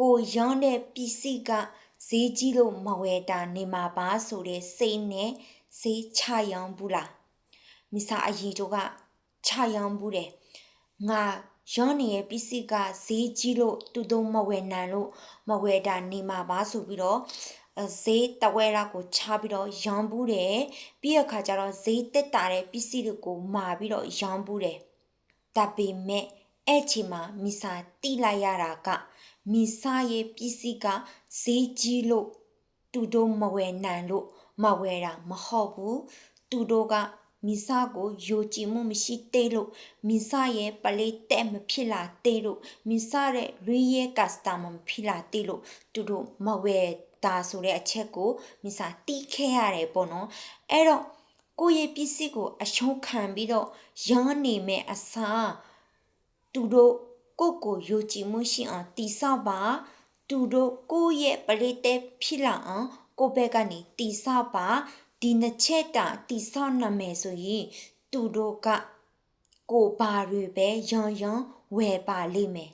ကိုရောင်းတဲ့ပစ္စည်းကဈေးကြီးလို့မဝယ်တာနေမှာပါဆိုတဲ့စိတ်နဲ့ဈေးချရောင်းဘူးလားမိစားအရင်တို့ကချရောင်းဘူးတယ်ငါရောင်းနေတဲ့ပစ္စည်းကဈေးကြီးလို့သူတို့မဝယ်နိုင်လို့မဝယ်တာနေမှာပါဆိုပြီးတော့ဈေးတဝဲလာကိုချပြီးတော့ရောင်းဘူးတယ်ပြီးရခါကျတော့ဈေးတက်တာတဲ့ပစ္စည်းတွေကိုမာပြီးတော့ရောင်းဘူးတယ်ဒါပေမဲ့အဲ့ချိန်မှာမိစာတိလိုက်ရတာကမိစာရဲ့ပစ္စည်းကဈေးကြီးလို့သူတို့မဝယ်နိုင်လို့မဝယ်တာမဟုတ်ဘူးသူတို့ကမိစာကိုယုံကြည်မှုမရှိသေးလို့မိစာရဲ့ပလေးတက်မဖြစ်လာသေးလို့မိစာရဲ့ real customer မဖြစ်လာသေးလို့သူတို့မဝယ်တာဆိုတဲ့အချက်ကိုမိစာတီးခဲ့ရတယ်ပေါ့နော်အဲ့တော့ကိုယ့်ရဲ့ပစ္စည်းကိုအရှုံးခံပြီးတော့ရောင်းနေမဲ့အစားသူတို့ကိုယုံကြည်မှုရှိအောင်တိဆောက်ပါသူတို့ကိုယ့်ရဲ့ပလေးတက်ဖြစ်လာအောင်ကိုယ့်ဘက်ကနေတိဆောက်ပါဒီနှစ်ချက်တာတိဆောက်နိုင်မယ်ဆိုရင်သူတို့ကကိုပါတွေပဲရောင်းဝယ်ပါလိမ့်မယ်